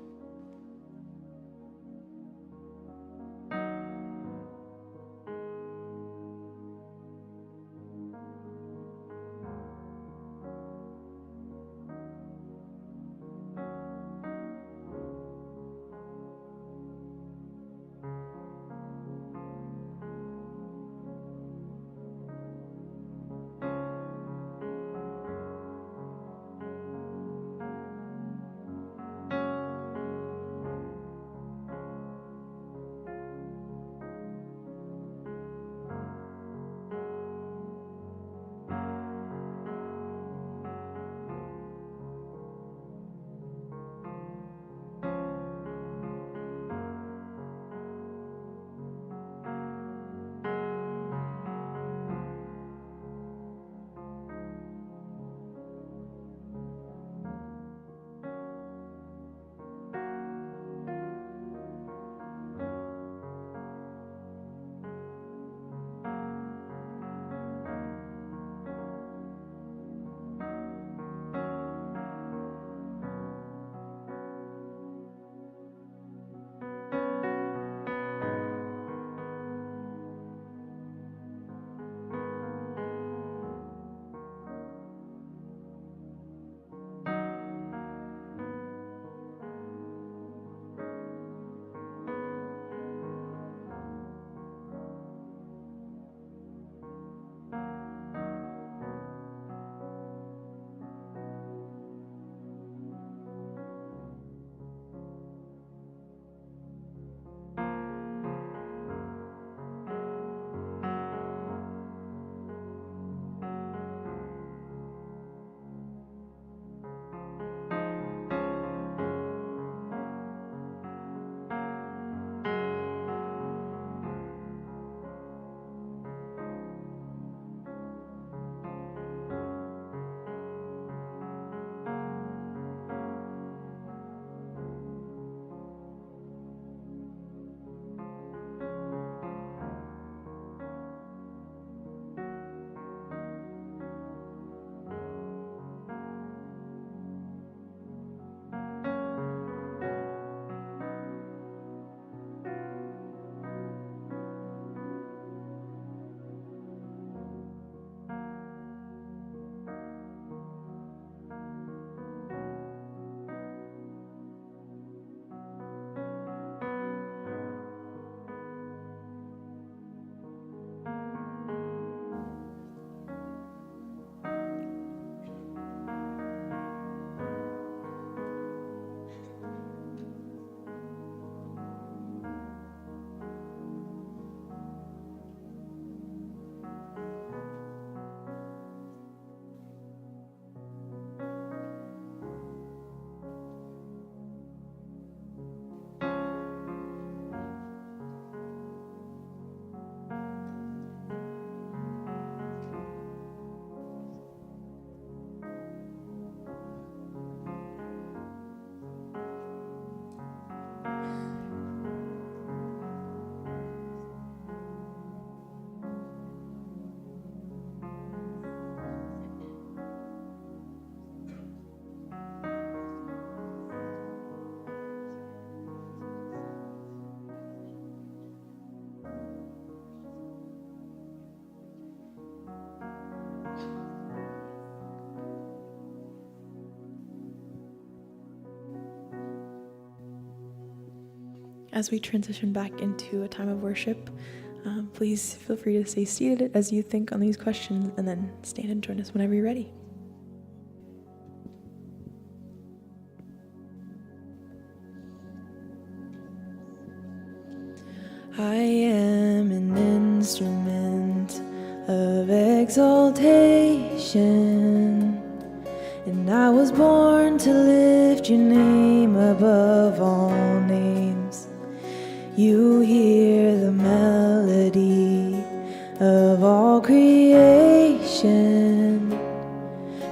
As we transition back into a time of worship, please feel free to stay seated as you think on these questions, and then stand and join us whenever you're ready. exaltation. And I was born to lift your name above all names. You hear the melody of all creation.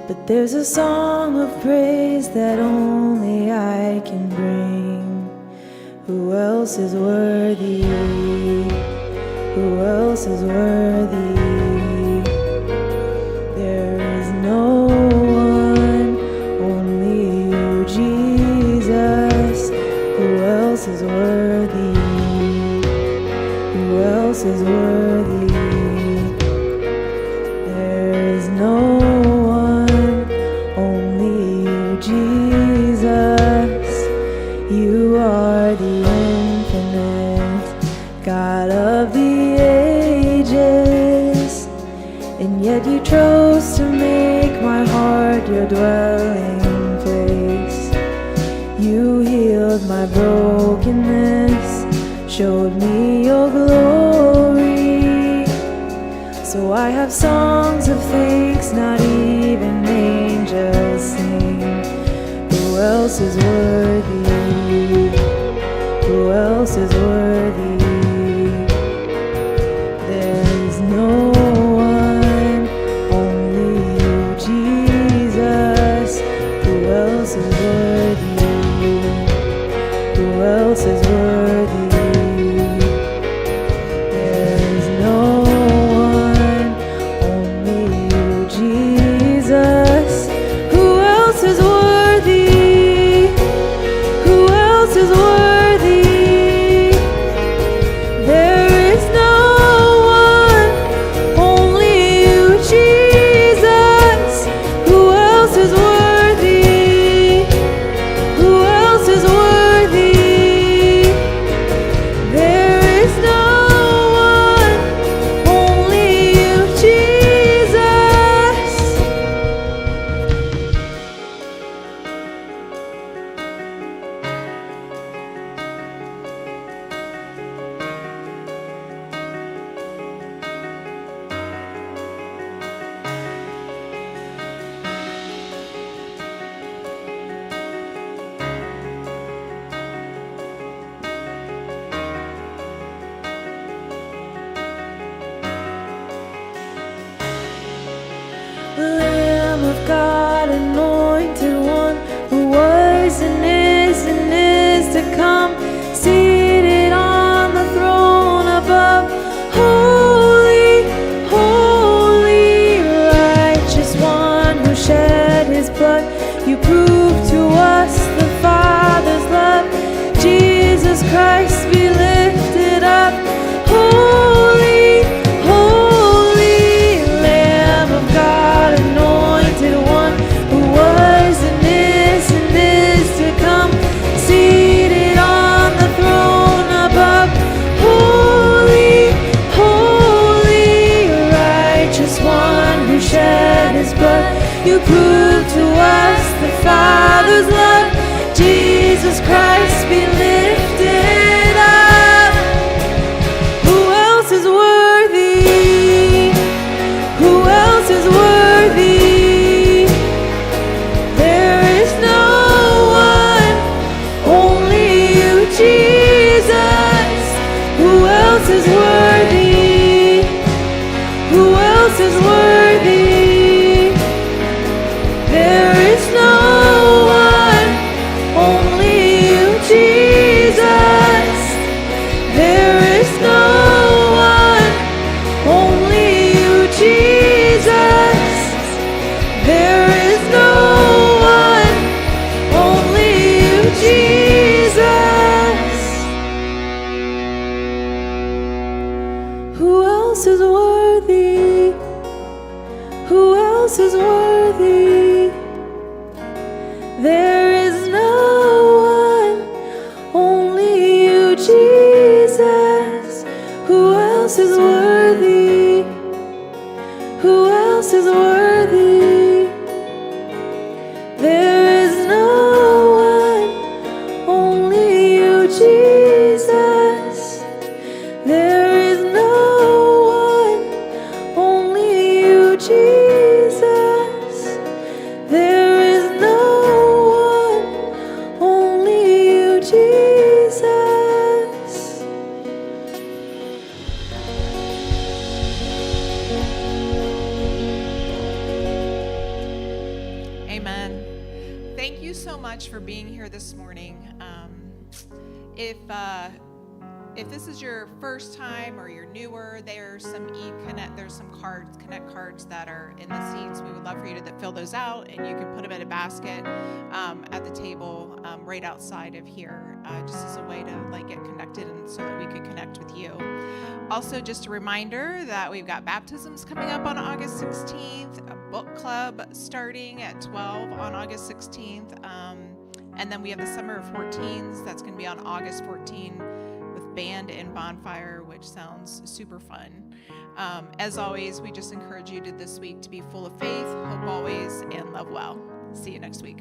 But there's a song of praise that only I can bring. Who else is worthy? Who else is worthy? There is no one, only you, Jesus. Who else is worthy? Who else is worthy? There is no one, only you, Jesus. You are the infinite God of the ages, and yet you chose to make my heart your dwelling place. You healed my brokenness, showed me your glory. So I have songs of thanks not even angels sing. Who else is worthy? Who else is worthy? There is no one, only you, Jesus. Who else is worthy? Who else is worthy? There is no one, only you, Jesus. Who else is worthy? Who else is worthy? There is no one, only you, Jesus. Who else is worthy? Who else is worthy? There is no one, only you, Jesus. Lamb of God, anointed one, who was and is to come, seated on the throne above. Holy, holy, righteous one who shed his blood. You prove to us the Father's love. Jesus Christ, be lifted up. Holy, holy, Lamb of God, anointed one, who was and is to come, seated on the throne above. Holy, holy, righteous one who shed his blood. You prove to us the Father's love. Jesus Christ, be lifted up. Who else is worthy? Who else is worthy? There is no one, only you, Jesus. Who else is worthy? Who else is worthy? There is no one, only you, Jesus. There is no one, only you, Jesus. There is no one, only you, Jesus. Who else is worthy? Who else is worthy? There is no one, only you, Jesus. Who else is worthy? Who else is worthy? There is no one, only you, Jesus. There is no one, only you, so much for being here this morning. If this is your first time or you're newer, there's some Connect cards that are in the seats. We would love for you to fill those out, and you can put them in a basket at the table right outside of here, just as a way to get connected, and so that we could connect with you. Also, just a reminder that we've got baptisms coming up on August 16th, a book club starting at 12 on August 16th, and then we have the Summer of 14s that's going to be on August 14th. Band and bonfire, which sounds super fun. As always, we just encourage you this week to be full of faith, hope always, and love well. See you next week.